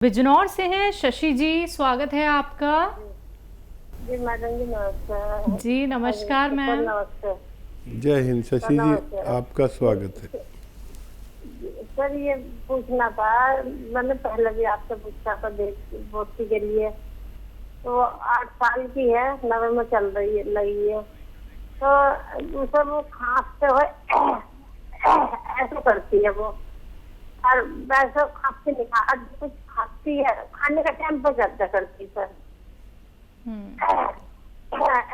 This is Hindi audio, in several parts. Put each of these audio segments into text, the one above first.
बिजनौर से हैं शशि जी, स्वागत है आपका। जी मैडम जी नमस्कार। जी नमस्कार मैम। नमस्कार जय हिंद शशि जी, नमस्कार। आपका स्वागत है। सर ये पूछना था, मैंने पहले भी आपसे पूछा था बेटी के लिए, तो 8 साल की है, 9 में चल रही है लगी है, तो सर वो खांसते हुए ऐसे करती है वो, और वैसे खांसती नहीं, आज कुछ खांसती है, खाने का टाइम पर ज्यादा करती सर,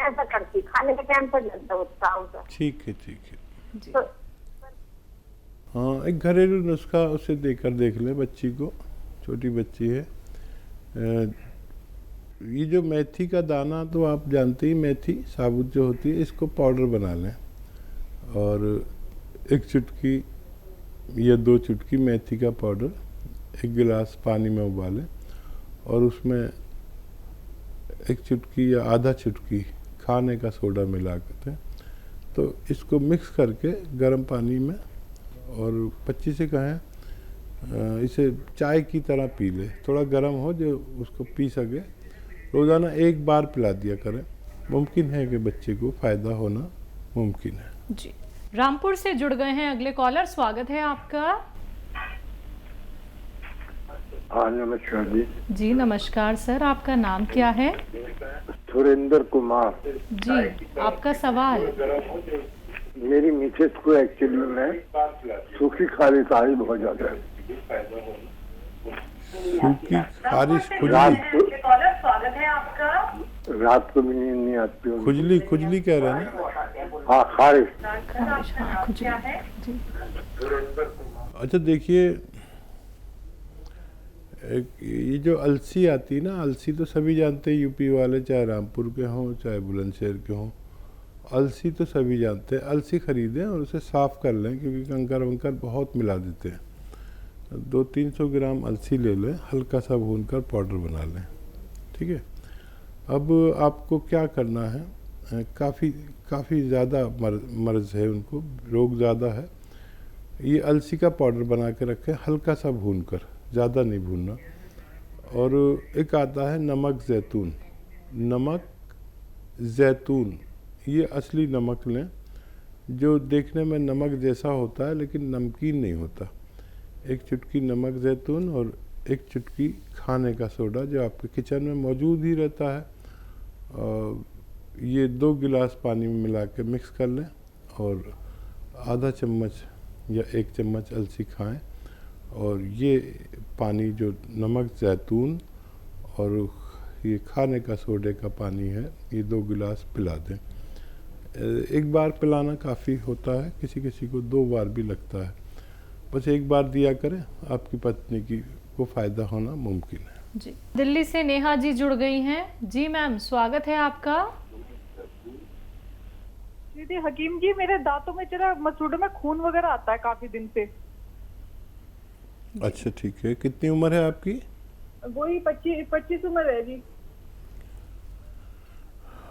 ऐसा करती, खाने के टाइम पर ज्यादा होता है। ठीक है ठीक है। तो हाँ, एक घरेलू नुस्खा उसे देकर देख ले बच्ची को, छोटी बच्ची है। ये जो मेथी का दाना तो आप जानते ही, मेथी साबुत जो होती है, इसको पाउडर बना लें और 1 चुटकी या 2 चुटकी मेथी का पाउडर 1 गिलास पानी में उबालें और उसमें 1 चुटकी या आधा चुटकी खाने का सोडा मिला करते हैं, तो इसको मिक्स करके गर्म पानी में, और बच्ची से कहें इसे चाय की तरह पी ले, थोड़ा गर्म हो जो उसको पी सके, रोज़ाना 1 बार पिला दिया करें। मुमकिन है कि बच्चे को फ़ायदा होना मुमकिन है। जी रामपुर से जुड़ गए हैं अगले कॉलर, स्वागत है आपका। हाँ नमस्कार जी। जी नमस्कार सर, आपका नाम क्या है? सुरेंद्र कुमार। जी आपका सवाल। मेरी मिसेस को एक्चुअली में सूखी खारिश आ रही बहुत ज्यादा है। सूखी खारिश, रात खुजली, को स्वागत है आपका। रात को भी नींद नहीं आती है। खुजली खुजली कह रहे हैं ना? हाँ खारिश। हाँ, खुजली। जी। अच्छा देखिए, ये जो अलसी आती है ना, अलसी तो सभी जानते हैं, यूपी वाले चाहे रामपुर के हों चाहे बुलंदशहर के हों, अलसी तो सभी जानते हैं। अलसी खरीदें और उसे साफ़ कर लें, क्योंकि कंकर वंकर बहुत मिला देते हैं। 200-300 ग्राम अलसी ले लें, हल्का सा भूनकर पाउडर बना लें, ठीक है। अब आपको क्या करना है, काफ़ी ज़्यादा मर्ज़ है उनको, रोग ज़्यादा है। ये अलसी का पाउडर बना के रखें, हल्का सा भूनकर, ज़्यादा नहीं भूनना। और एक आता है नमक ज़ैतून, नमक ज़ैतून, ये असली नमक लें जो देखने में नमक जैसा होता है लेकिन नमकीन नहीं होता। 1 चुटकी नमक ज़ैतून और 1 चुटकी खाने का सोडा जो आपके किचन में मौजूद ही रहता है, ये 2 गिलास पानी में मिला के मिक्स कर लें और आधा चम्मच या 1 चम्मच अलसी खाएं, और ये पानी जो नमक ज़ैतून और ये खाने का सोडे का पानी है, ये 2 गिलास पिला दें। 1 बार पिलाना काफ़ी होता है, किसी किसी को 2 बार भी लगता है, बस 1 बार दिया करें, आपकी पत्नी को फ़ायदा होना मुमकिन है। जी दिल्ली से नेहा जी जुड़ गई हैं। जी मैम, स्वागत है आपका। दीदी हकीम जी, मेरे दांतों में जरा मसूड़ों में खून वगैरह आता है काफी दिन से। अच्छा ठीक है, कितनी उम्र है आपकी? वही 25 उम्र है जी।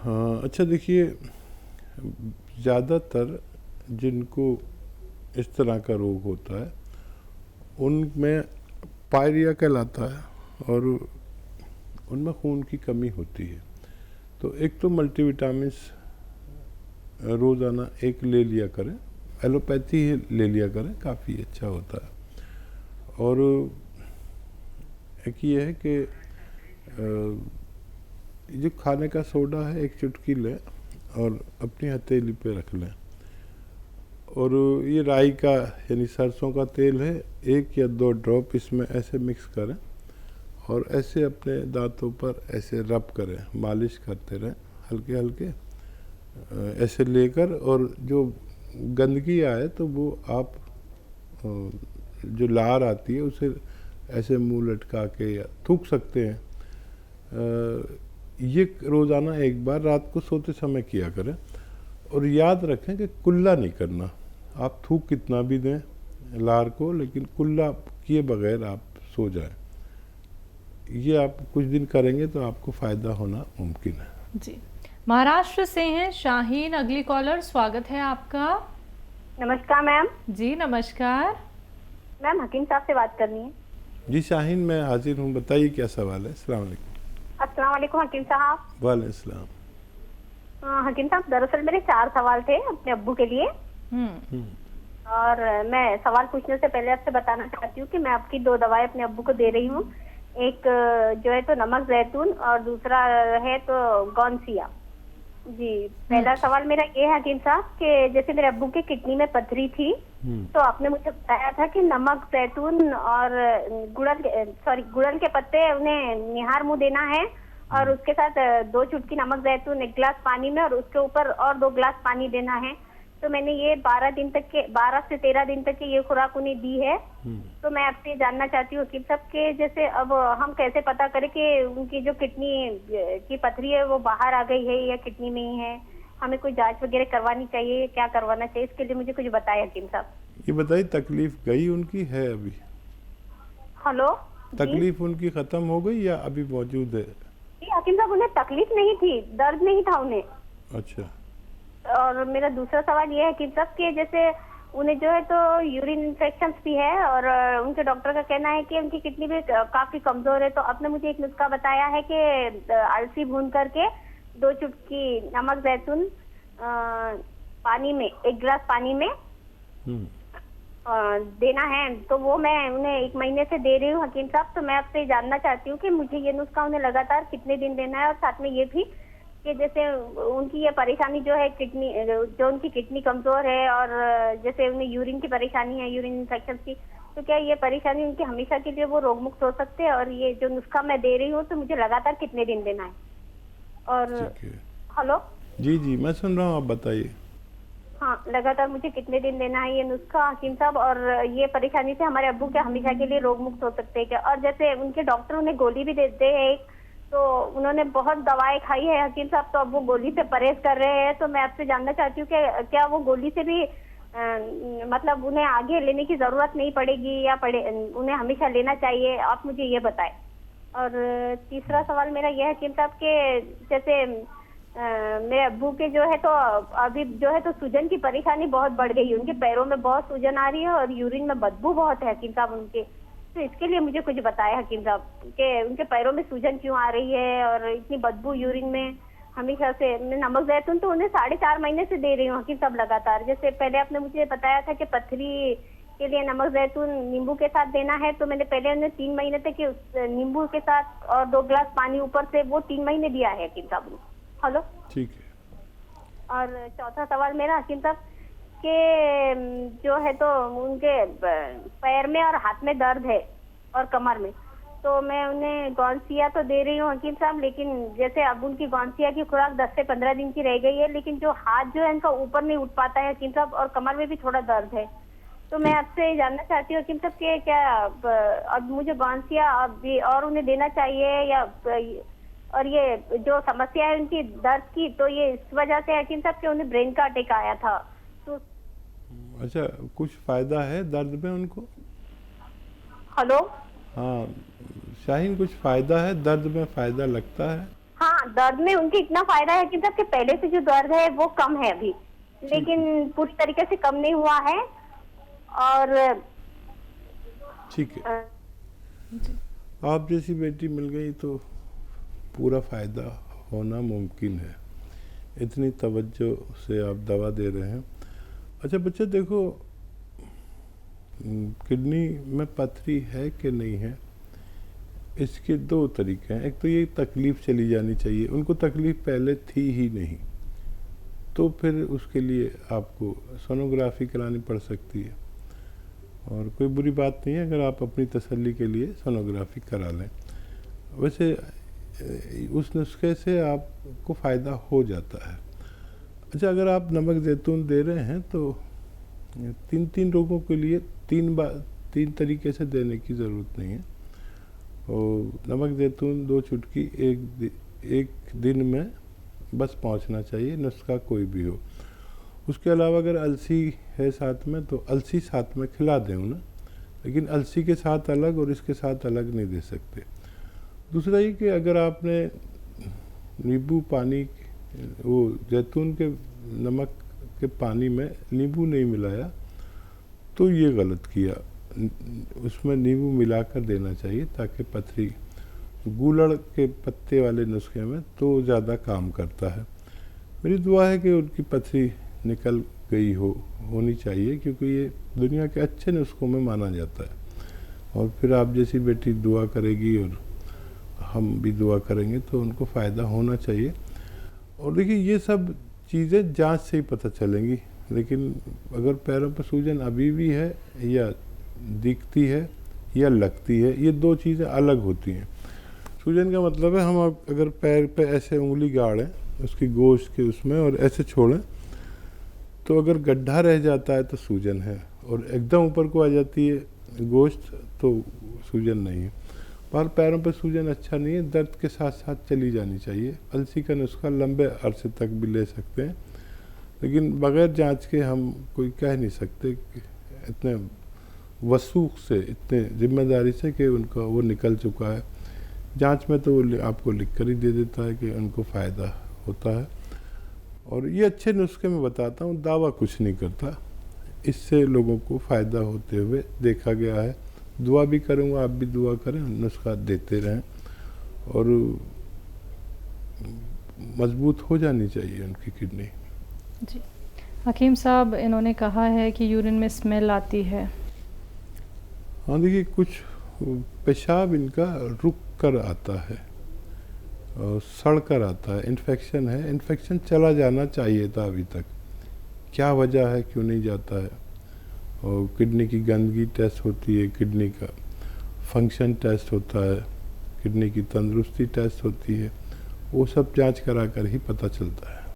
हाँ अच्छा, देखिए ज़्यादातर जिनको इस तरह का रोग होता है उनमें पायरिया कहलाता है और उनमें खून की कमी होती है। तो एक तो मल्टीविटामिन्स रोज़ाना 1 ले लिया करें, एलोपैथी ही ले लिया करें, काफ़ी अच्छा होता है। और एक ये है कि जो खाने का सोडा है 1 चुटकी लें और अपनी हथेली पे रख लें, और ये राई का यानी सरसों का तेल है, 1 या 2 ड्रॉप इसमें ऐसे मिक्स करें और ऐसे अपने दांतों पर ऐसे रब करें, मालिश करते रहें हल्के हल्के ऐसे लेकर, और जो गंदगी आए तो वो आप जो लार आती है उसे ऐसे मुंह लटका के या थूक सकते हैं। ये रोज़ाना 1 बार रात को सोते समय किया करें, और याद रखें कि कुल्ला नहीं करना। आप थूक कितना भी दें लार को, लेकिन कुल्ला किए बगैर आप सो जाएं। ये आप कुछ दिन करेंगे तो आपको फ़ायदा होना मुमकिन है। जी महाराष्ट्र से हैं शाहीन, अगली कॉलर, स्वागत है आपका। नमस्कार मैम। जी नमस्कार। मैम हकीम साहब से बात करनी है। जी शाहीन, मैं हाजिर हूँ, बताइए क्या सवाल है। अस्सलाम वालेकुम। अस्सलाम वालेकुम हकीम साहब। वालेकुम सलाम। हकीम साहब, दरअसल मेरे 4 सवाल थे अपने अब्बू के लिए, हम्म। और मैं सवाल पूछने से पहले आपसे बताना चाहती हूँ कि मैं आपकी 2 दवाएं अपने अब्बू को दे रही हूँ। एक जो है तो नमक जैतून, और दूसरा है तो गौनसिया। जी, पहला सवाल मेरा ये है हकीम साहब कि जैसे मेरे अब्बू के किडनी में पथरी थी, तो आपने मुझे बताया था कि नमक जैतून और गुड़हल के पत्ते उन्हें निहार मुंह देना है, और उसके साथ 2 चुटकी नमक जैतून 1 गिलास पानी में, और उसके ऊपर और 2 गिलास पानी देना है। तो मैंने ये 12 से 13 दिन तक की ये खुराक उन्हें दी है। तो मैं आपसे ये जानना चाहती हूँ कि सबके जैसे अब हम कैसे पता करें कि उनकी जो किडनी की पथरी है वो बाहर आ गई है या किडनी में ही है? हमें कोई जांच वगैरह करवानी चाहिए, क्या करवाना चाहिए? इसके लिए मुझे कुछ बताएं हकीम साहब। ये बताइए, तकलीफ गई उनकी है अभी? हेलो तकलीफ उनकी खत्म हो गई या अभी मौजूद है? जी हकीम साहब, उन्हें तकलीफ नहीं थी, दर्द नहीं था उन्हें। अच्छा। और मेरा दूसरा सवाल ये है कि सब के जैसे उन्हें जो है तो यूरिन इन्फेक्शन भी है, और उनके डॉक्टर का कहना है कि उनकी किडनी भी काफी कमजोर है। तो आपने मुझे एक नुस्खा बताया है कि अलसी भून करके 2 चुटकी नमक जैतून पानी में, 1 गिलास पानी में देना है। तो वो मैं उन्हें 1 महीने से दे रही हूँ हकीम साहब। तो मैं आपसे जानना चाहती हूँ कि मुझे ये नुस्खा उन्हें लगातार कितने दिन देना है, और साथ में ये भी कि जैसे उनकी ये परेशानी जो है किडनी, जो उनकी किडनी कमजोर है, और जैसे उन्हें यूरिन की परेशानी है, यूरिन इन्फेक्शन की, तो क्या ये परेशानी उनकी हमेशा के लिए वो रोग मुक्त हो सकते हैं? और ये जो नुस्खा मैं दे रही हूँ तो मुझे लगातार कितने दिन देना है? और ठीक है। हेलो जी जी, मैं सुन रहा हूँ, आप बताइए। हाँ, लगातार मुझे कितने दिन देना है ये नुस्खा हकीम साहब? और ये परेशानी से हमारे अब्बू के हमेशा के लिए रोग मुक्त हो सकते हैं क्या? और जैसे उनके डॉक्टर उन्हें गोली भी देते हैं एक, तो उन्होंने बहुत दवाएं खाई है हकीम साहब, तो अब वो गोली से परहेज कर रहे हैं। तो मैं आपसे जानना चाहती हूँ कि क्या वो गोली से भी मतलब उन्हें आगे लेने की जरूरत नहीं पड़ेगी, या उन्हें हमेशा लेना चाहिए? आप मुझे ये बताएं। और तीसरा सवाल मेरा यह है हकीम साहब के जैसे मेरे अब्बू के जो है तो अभी जो है तो सूजन की परेशानी बहुत बढ़ गई है, उनके पैरों में बहुत सूजन आ रही है, और यूरिन में बदबू बहुत है हकीम साहब उनके। तो इसके लिए मुझे कुछ बताया हकीम साहब कि उनके पैरों में सूजन क्यों आ रही है, और इतनी बदबू यूरिन में हमेशा से। मैं नमक जैतून तो उन्हें 4.5 महीने से दे रही हूँ हकीम साहब लगातार। जैसे पहले आपने मुझे बताया था कि पथरी के लिए नमक जैतून नींबू के साथ देना है, तो मैंने पहले उन्हें 3 महीने तक नींबू के साथ और 2 गिलास पानी ऊपर से, वो 3 महीने दिया है हकीम साहब। हेलो, ठीक है। और चौथा सवाल मेरा हकीम साहब के जो है तो उनके पैर में और हाथ में दर्द है और कमर में, तो मैं उन्हें गौनसिया तो दे रही हूँ हकीम साहब, लेकिन जैसे अब उनकी गौनसिया की खुराक 10 से 15 दिन की रह गई है, लेकिन जो हाथ जो है उनका ऊपर नहीं उठ पाता है हकीम साहब, और कमर में भी थोड़ा दर्द है। तो मैं आपसे जानना चाहती हूँ हकीम साहब कि क्या अब मुझे गौनसिया अब भी और उन्हें देना चाहिए, या और ये जो समस्या है उनकी दर्द की, तो ये इस वजह से हकीम साहब कि उन्हें ब्रेन का अटैक आया था। तो अच्छा, कुछ फायदा है दर्द में उनको? हेलो, हाँ शाहीन, कुछ फायदा है दर्द में? फायदा लगता है? हाँ, दर्द में उनके इतना फायदा है हकीम साहब कि पहले से जो दर्द है वो कम है अभी, लेकिन पूरी तरीके से कम नहीं हुआ है। और ठीक है, आप जैसी बेटी मिल गई तो पूरा फ़ायदा होना मुमकिन है। इतनी तवज्जो से आप दवा दे रहे हैं। अच्छा बच्चे, देखो किडनी में पथरी है कि नहीं है, इसके 2 तरीके हैं। एक तो ये तकलीफ़ चली जानी चाहिए, उनको तकलीफ़ पहले थी ही नहीं, तो फिर उसके लिए आपको सोनोग्राफी करानी पड़ सकती है, और कोई बुरी बात नहीं है अगर आप अपनी तसल्ली के लिए सोनोग्राफी करा लें। वैसे उस नुस्खे से आपको फ़ायदा हो जाता है। अच्छा, अगर आप नमक जैतून दे रहे हैं तो 3 रोगों के लिए 3 तरीके से देने की ज़रूरत नहीं है। और नमक जैतून 2 चुटकी एक दिन में बस पहुंचना चाहिए, नुस्खा कोई भी हो। उसके अलावा अगर अलसी है साथ में तो अलसी साथ में खिला दें ना, लेकिन अलसी के साथ अलग और इसके साथ अलग नहीं दे सकते। दूसरा ये कि अगर आपने नींबू पानी, वो जैतून के नमक के पानी में नींबू नहीं मिलाया तो ये गलत किया। उसमें नींबू मिलाकर देना चाहिए ताकि पथरी, गूलड़ के पत्ते वाले नुस्खे में तो ज़्यादा काम करता है। मेरी दुआ है कि उनकी पथरी निकल गई होनी चाहिए, क्योंकि ये दुनिया के अच्छे नुस्खों में माना जाता है। और फिर आप जैसी बेटी दुआ करेगी और हम भी दुआ करेंगे तो उनको फ़ायदा होना चाहिए। और देखिए ये सब चीज़ें जांच से ही पता चलेंगी, लेकिन अगर पैरों पर सूजन अभी भी है या दिखती है या लगती है, ये दो चीज़ें अलग होती हैं। सूजन का मतलब है हम अगर पैर पे ऐसे उंगली गाड़ें उसकी गोश्त के उसमें और ऐसे छोड़ें तो अगर गड्ढा रह जाता है तो सूजन है, और एकदम ऊपर को आ जाती है गोश्त तो सूजन नहीं है। पर पैरों पर सूजन अच्छा नहीं है, दर्द के साथ साथ चली जानी चाहिए। अलसी का नुस्खा लंबे अरसे तक भी ले सकते हैं, लेकिन बगैर जांच के हम कोई कह नहीं सकते कि इतने वसूख से, इतने जिम्मेदारी से कि उनका वो निकल चुका है। जांच में तो वो आपको लिख कर ही दे देता है कि उनको फ़ायदा होता है। और ये अच्छे नुस्खे मैं बताता हूँ, दावा कुछ नहीं करता, इससे लोगों को फ़ायदा होते हुए देखा गया है। दुआ भी करूँगा, आप भी दुआ करें, नुस्खा देते रहें और मजबूत हो जानी चाहिए उनकी किडनी। जी हकीम साहब, इन्होंने कहा है कि यूरिन में स्मेल आती है। हाँ देखिए, कुछ पेशाब इनका रुक कर आता है और सड़ कर आता है, इन्फेक्शन है, इन्फेक्शन चला जाना चाहिए था अभी तक, क्या वजह है, क्यों नहीं जाता है। और किडनी की गंदगी टेस्ट होती है, किडनी का फंक्शन टेस्ट होता है, किडनी की तंदुरुस्ती टेस्ट होती है, वो सब जांच करा कर ही पता चलता है।